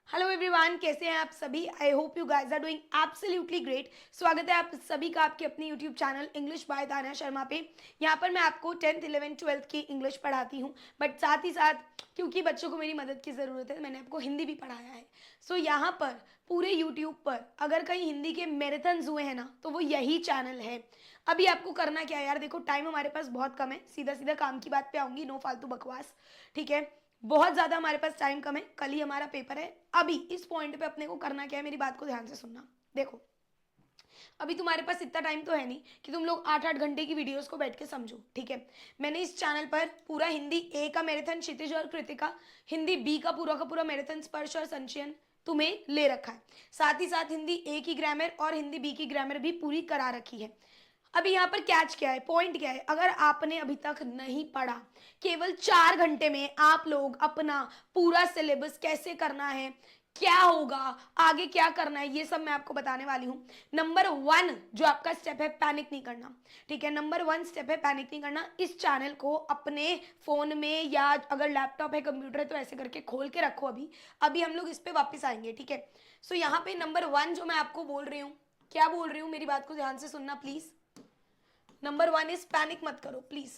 Hello everyone, कैसे हैं आप सभी। I hope you guys are doing absolutely great. स्वागत है आप सभी का आपके अपने YouTube channel English by Tanya Sharma पे। यहाँ पर मैं आपको 10th 11th 12th की इंग्लिश पढ़ाती हूँ, बट साथ ही साथ क्योंकि बच्चों को मेरी मदद की ज़रूरत है, मैंने आपको हिंदी भी पढ़ाया है। सो यहाँ पर पूरे यूट्यूब पर अगर कहीं हिंदी के मैराथन्स हुए हैं ना, तो वो यही चैनल है। अभी आपको करना क्या है यार, देखो टाइम हमारे पास बहुत कम है, सीधा सीधा काम की बात पे आऊँगी, नो फालतू बकवास। ठीक है, बहुत ज़्यादा हमारे पास टाइम कम है, कल ही हमारा पेपर है। अभी इस पॉइंट पे अपने को करना क्या है, मेरी बात को ध्यान से सुनना। देखो, अभी तुम्हारे पास इतना टाइम तो है नहीं कि तुम लोग 8-8 घंटे की वीडियोस को बैठ के समझो। ठीक है, मैंने इस चैनल पर पूरा हिंदी ए का मैराथन क्षितिज और कृतिका, हिंदी बी का पूरा मैराथन स्पर्श और संचयन तुम्हें ले रखा है। साथ ही साथ हिंदी ए की ग्रामर और हिंदी बी की ग्रामर भी पूरी करा रखी है। अभी यहाँ पर कैच क्या है, पॉइंट क्या है, अगर आपने अभी तक नहीं पढ़ा, केवल 4 घंटे में आप लोग अपना पूरा सिलेबस कैसे करना है, क्या होगा, आगे क्या करना है, ये सब मैं आपको बताने वाली हूँ। नंबर 1 जो आपका स्टेप है, पैनिक नहीं करना। ठीक है, नंबर 1 स्टेप है पैनिक नहीं करना। इस चैनल को अपने फोन में या अगर लैपटॉप है, कंप्यूटर है, तो ऐसे करके खोल के रखो। अभी अभी हम लोग इस पे वापस आएंगे। ठीक है, सो यहाँ पे नंबर 1 जो मैं आपको बोल रही हूँ, क्या बोल रही हूँ, मेरी बात को ध्यान से सुनना प्लीज। नंबर 1 इज पैनिक मत करो प्लीज,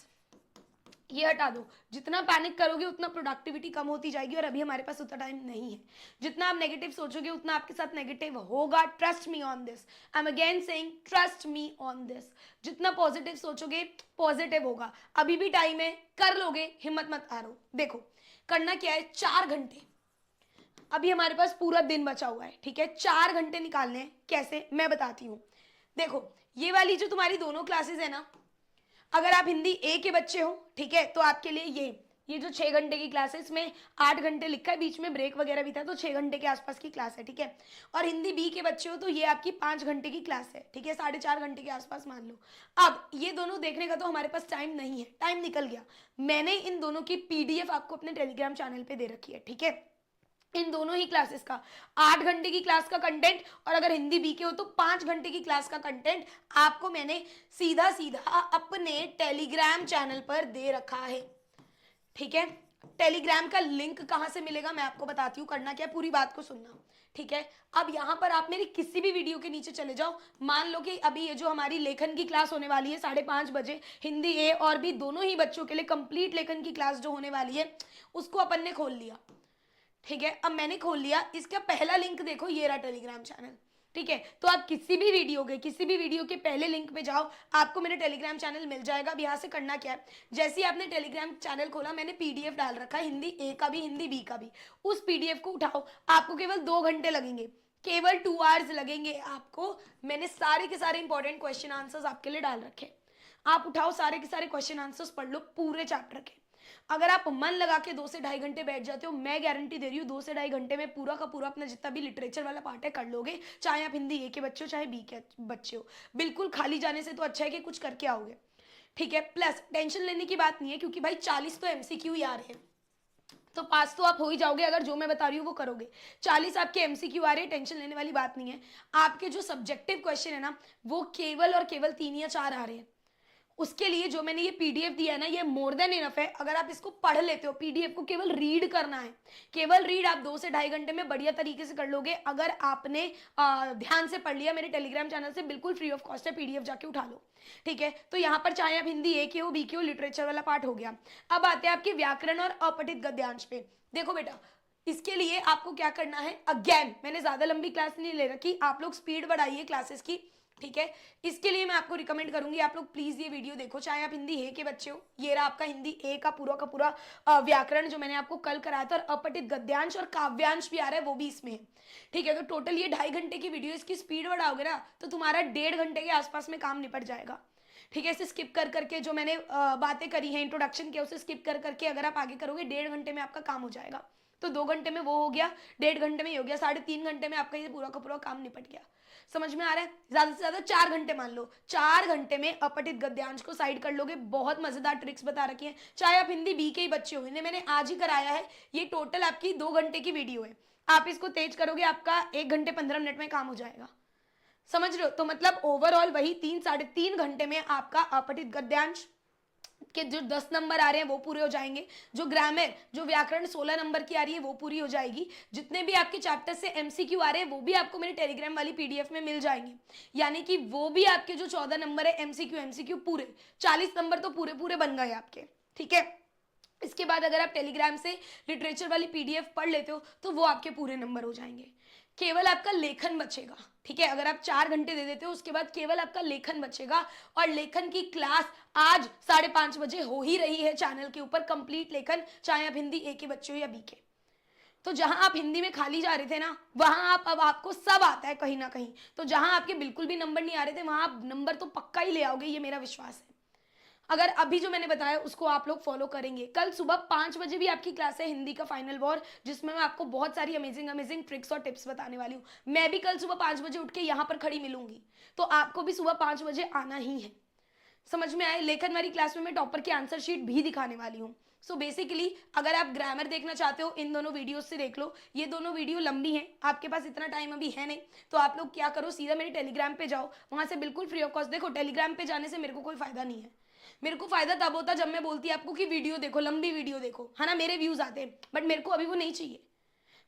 ये हटा दो। जितना पैनिक करोगे उतना प्रोडक्टिविटी कम होती जाएगी, और अभी हमारे पास उतना टाइम नहीं है। जितना आप नेगेटिव सोचोगे उतना आपके साथ नेगेटिव होगा। Trust me on this, I am again saying trust me on this. जितना पॉजिटिव सोचोगे पॉजिटिव होगा। अभी भी टाइम है, कर लोगे, हिम्मत मत हारो। देखो करना क्या है, 4 घंटे अभी हमारे पास पूरा दिन बचा हुआ है। ठीक है, 4 घंटे निकालने हैं, कैसे मैं बताती हूँ। देखो ये वाली जो तुम्हारी दोनों क्लासेस है ना, अगर आप हिंदी ए के बच्चे हो, ठीक है, तो आपके लिए ये जो 6 घंटे की क्लास है, इसमें 8 घंटे लिखा है, बीच में ब्रेक वगैरह भी था, तो 6 घंटे के आसपास की क्लास है। ठीक है, और हिंदी बी के बच्चे हो तो ये आपकी 5 घंटे की क्लास है। ठीक है, 4.5 घंटे के आसपास मान लो। अब ये दोनों देखने का तो हमारे पास टाइम नहीं है, टाइम निकल गया। मैंने इन दोनों की पीडीएफ आपको अपने टेलीग्राम चैनल पे दे रखी है। ठीक है, इन दोनों ही क्लासेस का 8 घंटे की क्लास का कंटेंट, और अगर हिंदी बी के हो तो 5 घंटे की क्लास का कंटेंट आपको मैंने सीधा सीधा अपने टेलीग्राम चैनल पर दे रखा है। ठीक है, टेलीग्राम का लिंक कहां से मिलेगा मैं आपको बताती हूँ। करना क्या है, पूरी बात को सुनना। ठीक है, अब यहां पर आप मेरी किसी भी वीडियो के नीचे चले जाओ। मान लो कि अभी ये जो हमारी लेखन की क्लास होने वाली है 5:30 बजे, हिंदी ए और बी दोनों ही बच्चों के लिए कंप्लीट लेखन की क्लास जो होने वाली है, उसको अपन ने खोल लिया। ठीक है, अब मैंने खोल लिया, इसका पहला लिंक देखो, ये रहा टेलीग्राम चैनल। ठीक है, तो आप किसी भी वीडियो के पहले लिंक पे जाओ, आपको मेरे टेलीग्राम चैनल मिल जाएगा। अब यहाँ से करना क्या है, जैसे ही आपने टेलीग्राम चैनल खोला, मैंने पीडीएफ डाल रखा है, हिंदी ए का भी हिंदी बी का भी। उस पीडीएफ को उठाओ, आपको केवल 2 घंटे लगेंगे, केवल 2 आवर्स लगेंगे आपको। मैंने सारे के सारे इंपॉर्टेंट क्वेश्चन आंसर्स आपके लिए डाल रखे। आप उठाओ, सारे के सारे क्वेश्चन आंसर्स पढ़ लो पूरे चैप्टर के। अगर आप मन लगा के 2 से ढाई घंटे बैठ जाते हो, मैं गारंटी दे रही हूँ 2 से ढाई घंटे में पूरा का पूरा अपना जितना भी लिटरेचर वाला पार्ट है कर लोगे। चाहे आप हिंदी ए के बच्चे हो चाहे बी के बच्चे हो, बिल्कुल खाली जाने से तो अच्छा है कि कुछ करके आओगे। ठीक है, प्लस टेंशन लेने की बात नहीं है, क्योंकि भाई 40 तो एमसीक्यू ही आ रहे हैं, तो पास तो आप हो ही जाओगे अगर जो मैं बता रही हूँ वो करोगे। 40 आपके एमसीक्यू आ रहे हैं, टेंशन लेने वाली बात नहीं है। आपके जो सब्जेक्टिव क्वेश्चन है ना, वो केवल और केवल 3 या 4 आ रहे हैं। उसके लिए जो मैंने ये पीडीएफ दिया है ना, ये मोर देन इनफ है। अगर आप इसको पढ़ लेते हो, पीडीएफ को केवल रीड करना है, केवल रीड आप 2 से ढाई घंटे में बढ़िया तरीके से कर लोगे। अगर आपने ध्यान से पढ़ लिया, मेरे टेलीग्राम चैनल से बिल्कुल फ्री ऑफ कॉस्ट है, पीडीएफ जाके उठा लो। ठीक है, तो यहाँ पर चाहे आप हिंदी ए के हो बी के हो, लिटरेचर वाला पार्ट हो गया। अब आते हैं आपके व्याकरण और अपठित गद्यांश पे। देखो बेटा, इसके लिए आपको क्या करना है, अगेन मैंने ज्यादा लंबी क्लास नहीं ले रखी, आप लोग स्पीड बढ़ाइए क्लासेस की। ठीक है, इसके लिए मैं आपको रिकमेंड करूंगी, आप लोग प्लीज ये वीडियो देखो, चाहे आप हिंदी ए के बच्चे हो। ये रहा आपका हिंदी ए का पूरा व्याकरण जो मैंने आपको कल कराया था, और अपठित गद्यांश और काव्यांश भी आ रहा है, वो भी इसमें है। ठीक है, तो टोटल ये 2.5 घंटे की वीडियो, इसकी स्पीड बढ़ाओगे ना तो तुम्हारा 1.5 घंटे के आसपास में काम निपट जाएगा। ठीक है, इसे स्किप कर करके जो मैंने बातें करी हैं इंट्रोडक्शन के, उसे स्किप कर करके अगर आप आगे करोगे, 1.5 घंटे में आपका काम हो जाएगा। तो 2 घंटे में वो हो गया, 1.5 घंटे में ये हो गया, 3.5 घंटे में आपका ये पूरा का पूरा काम निपट गया। समझ में आ रहा है, ज्यादा से ज्यादा 4 घंटे मान लो, 4 घंटे में अपठित गद्यांश को साइड कर लोगे। बहुत मजेदार ट्रिक्स बता रखी है, चाहे आप हिंदी बी के ही बच्चे हो, इन्हें मैंने आज ही कराया है। ये टोटल आपकी 2 घंटे की वीडियो है, आप इसको तेज करोगे, आपका 1 घंटे 15 मिनट में काम हो जाएगा। समझ रहे हो, तो मतलब ओवरऑल वही 3 साढ़े 3 घंटे में आपका अपठित गद्यांश, कि जो 10 नंबर आ रहे हैं वो पूरे हो जाएंगे, जो ग्रामर जो व्याकरण 16 नंबर की आ रही है वो पूरी हो जाएगी, जितने भी आपके चैप्टर से एमसीक्यू आ रहे हैं वो भी आपको मेरे टेलीग्राम वाली पीडीएफ में मिल जाएंगे, यानी कि वो भी आपके जो 14 नंबर है एमसीक्यू पूरे 40 नंबर तो पूरे पूरे बन गए आपके। ठीक है, इसके बाद अगर आप टेलीग्राम से लिटरेचर वाली पीडीएफ पढ़ लेते हो तो वो आपके पूरे नंबर हो जाएंगे। केवल आपका लेखन बचेगा। ठीक है, अगर आप 4 घंटे दे देते हो उसके बाद केवल आपका लेखन बचेगा, और लेखन की क्लास आज 5:30 बजे हो ही रही है चैनल के ऊपर, कंप्लीट लेखन, चाहे आप हिंदी ए के बच्चे हो या बी के। तो जहां आप हिंदी में खाली जा रहे थे ना, वहां आप अब आपको सब आता है कहीं ना कहीं, तो जहां आपके बिल्कुल भी नंबर नहीं आ रहे थे वहां आप नंबर तो पक्का ही ले आओगे, ये मेरा विश्वास है। अगर अभी जो मैंने बताया उसको आप लोग फॉलो करेंगे, कल सुबह 5 बजे भी आपकी क्लास है हिंदी का फाइनल वॉर, जिसमें मैं आपको बहुत सारी अमेजिंग ट्रिक्स और टिप्स बताने वाली हूँ। मैं भी कल सुबह 5 बजे उठ के यहाँ पर खड़ी मिलूंगी, तो आपको भी सुबह 5 बजे आना ही है। समझ में आए? लेखन वाली क्लास में मैं टॉपर की आंसर शीट भी दिखाने वाली हूँ। सो बेसिकली अगर आप ग्रामर देखना चाहते हो इन दोनों वीडियोस से देख लो, ये दोनों वीडियो लंबी हैं, आपके पास इतना टाइम अभी है नहीं, तो आप लोग क्या करो, सीधा मेरे टेलीग्राम पे जाओ, वहां से बिल्कुल फ्री ऑफ कॉस्ट। देखो, टेलीग्राम पे जाने से मेरे को कोई फायदा नहीं है, मेरे को फायदा तब होता जब मैं बोलती आपको कि वीडियो देखो, लंबी वीडियो देखो, है ना, मेरे व्यूज आते हैं, बट मेरे को अभी वो नहीं चाहिए।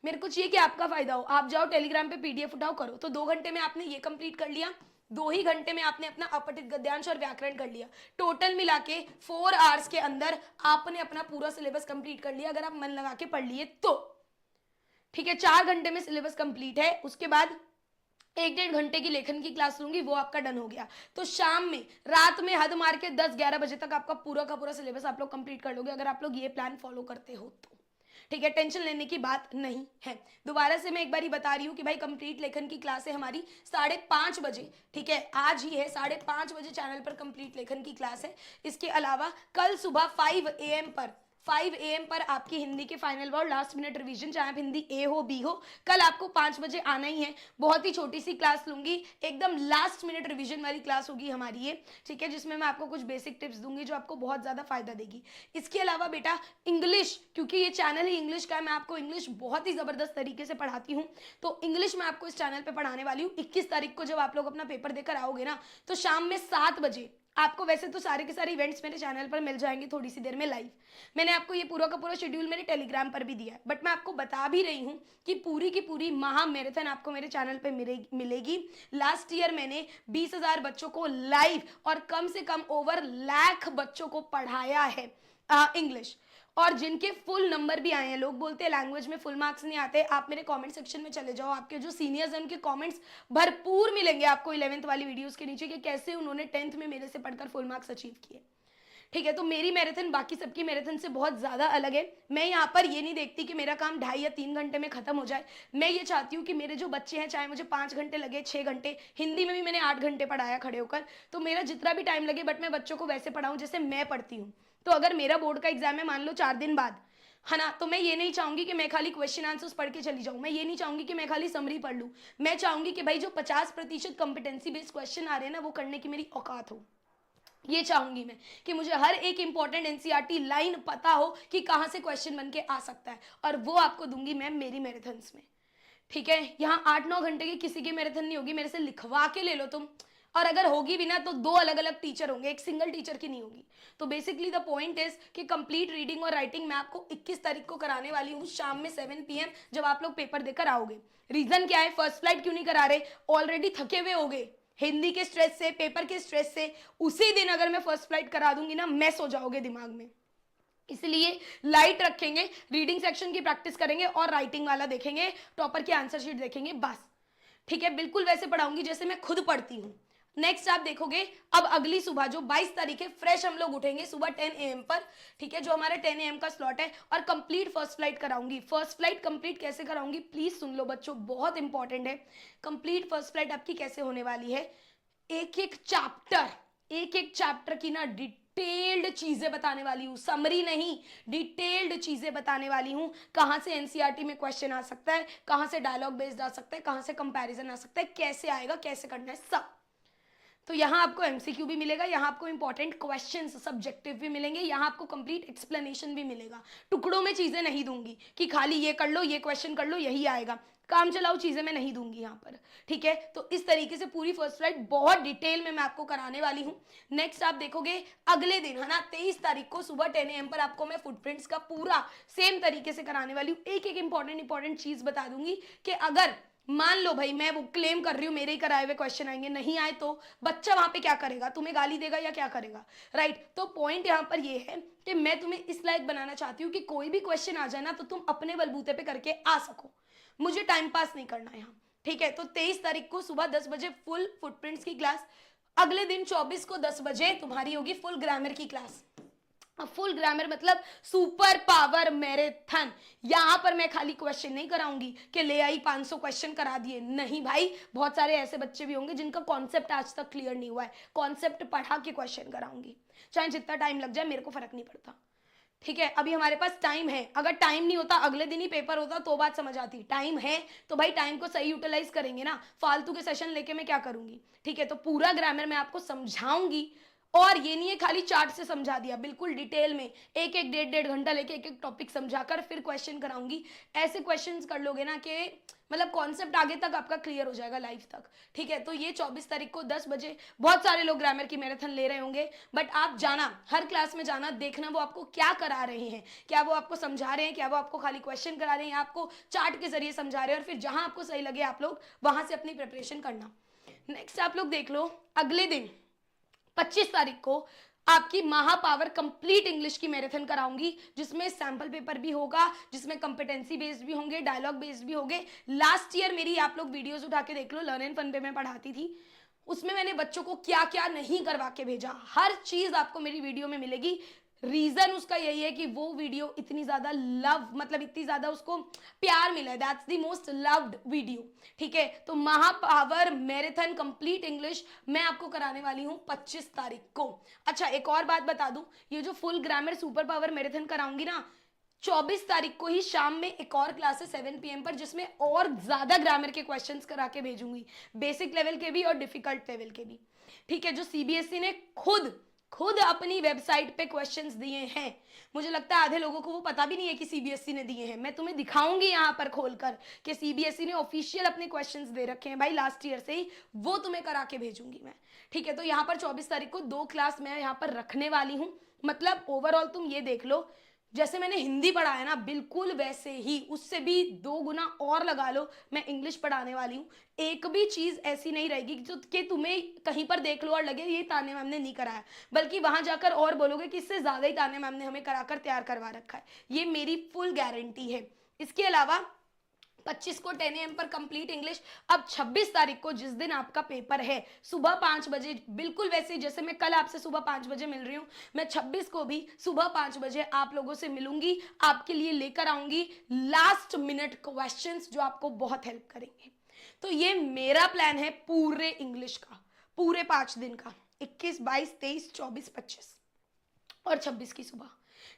मेरे को चाहिए कि आपका फायदा हो। आप जाओ टेलीग्राम पे पीडीएफ उठाओ, करो, तो 2 घंटे में आपने ये कंप्लीट कर लिया, 2 ही घंटे में आपने अपना अपठित गद्यांश और व्याकरण कर लिया, टोटल मिला के 4 आवर्स के अंदर आपने अपना पूरा सिलेबस कंप्लीट कर लिया, अगर आप मन लगा के पढ़ लिए तो। ठीक है, 4 घंटे में सिलेबस कंप्लीट है, उसके बाद 1-1.5 घंटे की लेखन की क्लास लूंगी, वो आपका डन हो गया। तो शाम में, रात में हद मार के 10-11 बजे तक आपका पूरा का पूरा सिलेबस आप लोग कंप्लीट कर लोगे, अगर आप लोग ये प्लान फॉलो करते हो तो। ठीक है, टेंशन लेने की बात नहीं है। दोबारा से मैं एक बार ही बता रही हूँ कि भाई कंप्लीट लेखन की क्लास है हमारी 5:30 बजे। ठीक है, आज ही है 5:30 बजे चैनल पर कंप्लीट लेखन की क्लास है। इसके अलावा कल सुबह 5 AM पर आपकी हिंदी के final word last minute revision, चाहे आप हिंदी ए हो बी हो, कल आपको 5 बजे आना ही है। बहुत ही छोटी सी क्लास लूंगी, एकदम लास्ट मिनट रिवीजन वाली क्लास होगी हमारी ये। ठीक है, जिसमें मैं आपको कुछ बेसिक टिप्स दूंगी जो आपको बहुत ज्यादा फायदा देगी। इसके अलावा बेटा इंग्लिश, क्योंकि ये चैनल ही इंग्लिश का है, मैं आपको इंग्लिश बहुत ही जबरदस्त तरीके से पढ़ाती हूँ, तो इंग्लिश मैं आपको इस चैनल पर पढ़ाने वाली हूँ। 21 तारीख को जब आप लोग अपना पेपर देकर आओगे ना, तो शाम में 7 बजे आपको, वैसे तो सारे के सारे इवेंट्स मेरे चैनल पर मिल जाएंगे थोड़ी सी देर में लाइव, मैंने आपको ये पूरा का पूरा शेड्यूल मेरे टेलीग्राम पर भी दिया है, बट मैं आपको बता भी रही हूँ कि पूरी की पूरी महा मैराथन आपको मेरे चैनल पे मिलेगी। लास्ट ईयर मैंने 20,000 बच्चों को लाइव और कम से कम ओवर लाख बच्चों को पढ़ाया है इंग्लिश, और जिनके फुल नंबर भी आए हैं। लोग बोलते हैं लैंग्वेज में फुल मार्क्स नहीं आते, आप मेरे कमेंट सेक्शन में चले जाओ, आपके जो सीनियर्स हैं उनके कमेंट्स भरपूर मिलेंगे आपको 11th वाली वीडियोस के नीचे कि कैसे उन्होंने 10th में मेरे से पढ़कर फुल मार्क्स अचीव किए। ठीक है, तो मेरी मैराथन बाकी सबकी मैराथन से बहुत ज़्यादा अलग है। मैं यहाँ पर ये नहीं देखती कि मेरा काम 2.5 या 3 घंटे में खत्म हो जाए। मैं ये चाहती हूँ कि मेरे जो बच्चे हैं, चाहे मुझे 5 घंटे लगे, 6 घंटे, हिंदी में भी मैंने 8 घंटे पढ़ाया खड़े होकर, तो मेरा जितना भी टाइम लगे, बट मैं बच्चों को वैसे पढ़ाऊँ जैसे मैं पढ़ती हूँ। तो अगर मेरा बोर्ड का एग्जाम है मान लो 4 दिन बाद, है ना, तो मैं ये नहीं चाहूंगी कि मैं खाली क्वेश्चन आंसर्स पढ़ के चली जाऊं, मैं ये नहीं चाहूंगी कि मैं खाली समरी पढ़ लूं, मैं चाहूंगी कि भाई जो 50% कॉम्पिटेंसी बेस्ड क्वेश्चन आ रहे हैं ना, वो करने की मेरी औकात हो। ये चाहूंगी मैं कि मुझे हर एक इंपॉर्टेंट एनसीईआरटी लाइन पता हो कि कहाँ से क्वेश्चन बन के आ सकता है, और वो आपको दूंगी मैं मेरी मैराथन्स में। ठीक है, यहाँ 8-9 घंटे की किसी की मैराथन नहीं होगी, मेरे से लिखवा के ले लो तुम, और अगर होगी भी ना तो 2 अलग अलग टीचर होंगे, एक सिंगल टीचर की नहीं होगी। तो बेसिकली द पॉइंट इज कि कंप्लीट रीडिंग और राइटिंग मैं आपको 21 तारीख को कराने वाली हूँ शाम में 7 PM, जब आप लोग पेपर देकर आओगे। रीजन क्या है, फर्स्ट फ्लाइट क्यों नहीं करा रहे, ऑलरेडी थके हुए हो गए हिंदी के स्ट्रेस से, पेपर के स्ट्रेस से। उसी दिन अगर मैं फर्स्ट फ्लाइट करा दूंगी ना, मैस हो जाओगे दिमाग में, इसलिए लाइट रखेंगे, रीडिंग सेक्शन की प्रैक्टिस करेंगे और राइटिंग वाला देखेंगे, टॉपर की आंसर शीट देखेंगे, बस। ठीक है, बिल्कुल वैसे पढ़ाऊंगी जैसे मैं खुद पढ़ती हूँ। नेक्स्ट आप देखोगे, अब अगली सुबह जो 22 तारीख है, फ्रेश हम लोग उठेंगे सुबह 10 AM पर। ठीक है, जो हमारा 10 AM का स्लॉट है, और कंप्लीट फर्स्ट फ्लाइट कराऊंगी। फर्स्ट फ्लाइट कंप्लीट कैसे कराऊंगी, प्लीज सुन लो बच्चों, बहुत इंपॉर्टेंट है। कंप्लीट फर्स्ट फ्लाइट आपकी कैसे होने वाली है, एक एक चैप्टर की ना डिटेल्ड चीजें बताने वाली हूँ, समरी नहीं, डिटेल्ड चीजें बताने वाली हूँ। कहाँ से एनसीईआरटी में क्वेश्चन आ सकता है, कहाँ से डायलॉग बेस्ड आ सकता है, कहाँ से कंपैरिजन आ सकता है, कैसे आएगा, कैसे करना है, सब। तो यहाँ आपको एमसीक्यू भी मिलेगा, यहाँ आपको इंपॉर्टेंट क्वेश्चंस सब्जेक्टिव भी मिलेंगे, यहाँ आपको कंप्लीट एक्सप्लेनेशन भी मिलेगा। टुकड़ों में चीज़ें नहीं दूंगी कि खाली ये कर लो, ये क्वेश्चन कर लो, यही आएगा। काम चलाओ चीज़ें मैं नहीं दूंगी यहाँ पर, ठीक है। तो इस तरीके से पूरी फर्स्ट फ्लाइट बहुत डिटेल में मैं आपको कराने वाली हूँ। नेक्स्ट आप देखोगे अगले दिन, है ना, 23 तारीख को सुबह 10 AM पर आपको मैं फुटप्रिंट्स का पूरा सेम तरीके से कराने वाली हूँ। एक एक इंपॉर्टेंट चीज़ बता दूंगी कि अगर मान लो भाई मैं वो क्लेम कर रही हूँ मेरे ही कराए हुए क्वेश्चन आएंगे, नहीं आए तो बच्चा वहां पे क्या करेगा, तुम्हें गाली देगा या क्या करेगा, राइट। तो पॉइंट यहाँ पर ये है कि मैं तुम्हें इस लायक बनाना चाहती हूँ कि कोई भी क्वेश्चन आ जाए ना तो तुम अपने बलबूते पे करके आ सको, मुझे टाइम पास नहीं करना यहाँ, ठीक है। तो 23 तारीख को सुबह 10 बजे फुल फुटप्रिंट्स की क्लास, अगले दिन 24 को 10 बजे तुम्हारी होगी फुल ग्रामर की क्लास। फुल ग्रामर मतलब सुपर पावर मैराथन। यहां पर मैं खाली क्वेश्चन नहीं कराऊंगी कि ले आई 500 क्वेश्चन करा दिए, नहीं भाई, बहुत सारे ऐसे बच्चे भी होंगे जिनका कॉन्सेप्ट आज तक क्लियर नहीं हुआ है, कॉन्सेप्ट पढ़ा के क्वेश्चन कराऊंगी, चाहे जितना टाइम लग जाए मेरे को फर्क नहीं पड़ता, ठीक है। अभी हमारे पास टाइम है, अगर टाइम नहीं होता अगले दिन ही पेपर होता तो बात समझ आती, टाइम है तो भाई टाइम को सही यूटिलाइज करेंगे ना, फालतू के सेशन लेके मैं क्या करूंगी, ठीक है। तो पूरा ग्रामर मैं आपको समझाऊंगी, और ये नहीं है खाली चार्ट से समझा दिया, बिल्कुल डिटेल में एक एक डेढ़ घंटा लेके एक एक टॉपिक समझाकर फिर क्वेश्चन कराऊंगी। ऐसे क्वेश्चंस कर लोगे ना कि मतलब कॉन्सेप्ट आगे तक आपका क्लियर हो जाएगा लाइफ तक, ठीक है। तो ये 24 तारीख को 10 बजे बहुत सारे लोग ग्रामर की मैराथन ले रहे होंगे, बट आप जाना, हर क्लास में जाना, देखना वो आपको क्या करा रहे हैं, क्या वो आपको समझा रहे हैं, क्या वो आपको खाली क्वेश्चन करा रहे हैं, आपको चार्ट के जरिए समझा रहे हैं, और फिर जहां आपको सही लगे आप लोग वहां से अपनी प्रिपरेशन करना। नेक्स्ट आप लोग देख लो अगले दिन 25 तारीख को आपकी महापावर कंप्लीट इंग्लिश की मैराथन कराऊंगी, जिसमें सैंपल पेपर भी होगा, जिसमें कंपिटेंसी बेस्ड भी होंगे, डायलॉग बेस्ड भी होंगे। लास्ट ईयर मेरी आप लोग वीडियोस उठा के देख लो, लर्न एंड फन पे मैं पढ़ाती थी, उसमें मैंने बच्चों को क्या क्या नहीं करवा के भेजा, हर चीज आपको मेरी वीडियो में मिलेगी। रीजन उसका यही है कि वो वीडियो इतनी ज्यादा लव, मतलब इतनी ज्यादा उसको प्यार मिला है, that's the most loved video, ठीक है। तो महापावर मैराथन कंप्लीट इंग्लिश मैं आपको कराने वाली हूं 25 तारीख को। अच्छा एक और बात बता दूं, ये जो full grammar super power marathon कराऊंगी ना, 24 तारीख को ही शाम में एक और क्लास है 7 PM पर, जिसमें और ज्यादा ग्रामर के क्वेश्चंस करा के भेजूंगी, बेसिक लेवल के भी और डिफिकल्ट लेवल के भी, ठीक है। जो सीबीएसई ने खुद अपनी वेबसाइट पे क्वेश्चंस दिए हैं, मुझे लगता है आधे लोगों को वो पता भी नहीं है कि सीबीएसई ने दिए हैं, मैं तुम्हें दिखाऊंगी यहाँ पर खोलकर कि सीबीएसई ने ऑफिशियल अपने क्वेश्चंस दे रखे हैं भाई लास्ट ईयर से ही, वो तुम्हें करा के भेजूंगी मैं, ठीक है। तो यहाँ पर 24 तारीख को 2 क्लास मैं यहाँ पर रखने वाली हूँ, मतलब ओवरऑल तुम ये देख लो, जैसे मैंने हिंदी पढ़ा है ना बिल्कुल वैसे ही, उससे भी 2 गुना और लगा लो, मैं इंग्लिश पढ़ाने वाली हूँ। एक भी चीज ऐसी नहीं रहेगी जो कि तुम्हें कहीं पर देख लो और लगे ये ताने मैम ने नहीं कराया, बल्कि वहां जाकर और बोलोगे कि इससे ज्यादा ही ताने मैम ने हमें कराकर तैयार करवा रखा है, ये मेरी फुल गारंटी है। इसके अलावा 25 को 10 AM पर कंप्लीट इंग्लिश। अब 26 तारीख को जिस दिन आपका पेपर है सुबह 5 बजे, बिल्कुल वैसे जैसे मैं कल आपसे सुबह 5 बजे मिल रही हूँ, मैं 26 को भी सुबह 5 बजे आप लोगों से मिलूंगी, आपके लिए लेकर आऊंगी लास्ट मिनट क्वेश्चंस जो आपको बहुत हेल्प करेंगे। तो ये मेरा प्लान है पूरे इंग्लिश का, पूरे 5 दिन का, 21, 22, 23, 24, 25 और 26 की सुबह,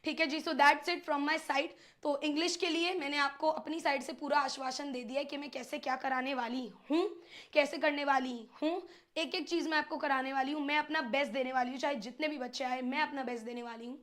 ठीक है जी। So that's it from my side. तो इंग्लिश के लिए मैंने आपको अपनी साइड से पूरा आश्वासन दे दिया है कि मैं कैसे क्या कराने वाली हूँ, कैसे करने वाली हूँ, एक एक चीज़ मैं आपको कराने वाली हूँ, मैं अपना बेस्ट देने वाली हूँ, चाहे जितने भी बच्चे आए मैं अपना बेस्ट देने वाली हूँ,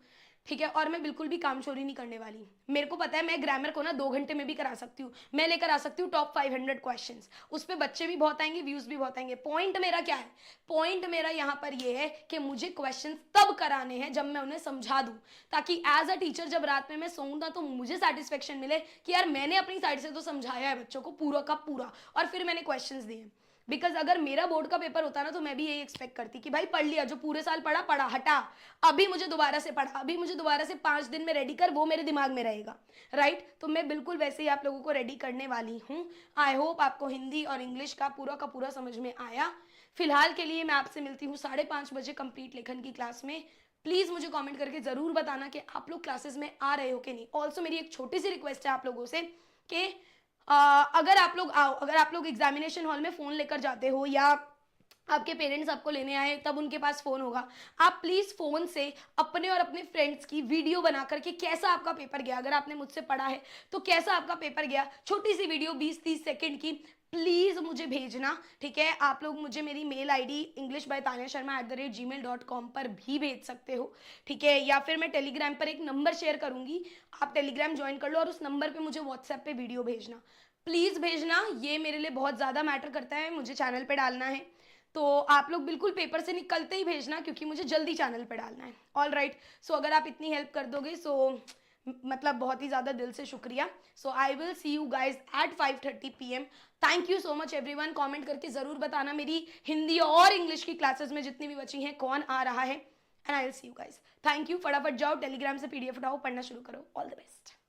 ठीक है। और मैं बिल्कुल भी काम चोरी नहीं करने वाली, मेरे को पता है मैं ग्रामर को ना 2 घंटे में भी करा सकती हूँ, मैं लेकर आ सकती हूँ टॉप 500 क्वेश्चंस, उस पर बच्चे भी बहुत आएंगे, व्यूज भी बहुत आएंगे। पॉइंट मेरा क्या है, पॉइंट मेरा यहाँ पर ये है कि मुझे क्वेश्चंस तब कराने हैं जब मैं उन्हें समझा दूं, ताकि एज अ टीचर जब रात में मैं सोऊं ना तो मुझे सेटिस्फेक्शन मिले कि यार मैंने अपनी साइड से तो समझाया है बच्चों को पूरा का पूरा, और फिर मैंने क्वेश्चंस दिए। बिकॉज अगर मेरा बोर्ड का पेपर होता ना तो मैं भी यही एक्सपेक्ट करती कि भाई पढ़ लिया, जो पूरे साल पढ़ा पढ़ा हटा, अभी मुझे दोबारा से पढ़ा, अभी मुझे दोबारा से 5 दिन में रेडी कर, वो मेरे दिमाग में रहेगा, राइट। तो मैं बिल्कुल वैसे ही आप लोगों को रेडी करने वाली हूँ। आई होप आपको हिंदी और इंग्लिश का पूरा समझ में आया। फिलहाल के लिए मैं आपसे मिलती हूँ 5:30 बजे कंप्लीट लेखन की क्लास में। प्लीज़ मुझे कमेंट करके ज़रूर बताना कि आप लोग क्लासेस में आ रहे हो कि नहीं। ऑल्सो मेरी एक छोटी सी रिक्वेस्ट है आप लोगों से कि अगर आप लोग एग्जामिनेशन हॉल में फ़ोन लेकर जाते हो या आपके पेरेंट्स आपको लेने आए तब उनके पास फ़ोन होगा। आप प्लीज़ फ़ोन से अपने और अपने फ्रेंड्स की वीडियो बना कर के कैसा आपका पेपर गया, अगर आपने मुझसे पढ़ा है तो कैसा आपका पेपर गया, छोटी-सी वीडियो 20-30 सेकंड की प्लीज़ मुझे भेजना, ठीक है? आप लोग मुझे मेरी मेल आईडी englishbytaniasharma@gmail.com पर भी भेज सकते हो, ठीक है? या फिर मैं टेलीग्राम पर एक नंबर शेयर करूँगी, आप टेलीग्राम जॉइन कर लो और उस नंबर पे मुझे व्हाट्सएप पे वीडियो भेजना। प्लीज़ भेजना, ये मेरे लिए बहुत ज़्यादा मैटर करता है, मुझे चैनल पे डालना है। तो आप लोग बिल्कुल पेपर से निकलते ही भेजना क्योंकि मुझे जल्दी चैनल पे डालना है। ऑल राइट, सो अगर आप इतनी हेल्प कर दोगे सो मतलब बहुत ही ज़्यादा दिल से शुक्रिया। So I will see you guys at 5:30 PM। Thank you so much everyone. Comment करके ज़रूर बताना मेरी हिंदी और इंग्लिश की क्लासेस में जितनी भी बची हैं कौन आ रहा है, and I will see you guys. Thank you. फटाफट जाओ टेलीग्राम से PDF उठाओ, पढ़ना शुरू करो। All the best.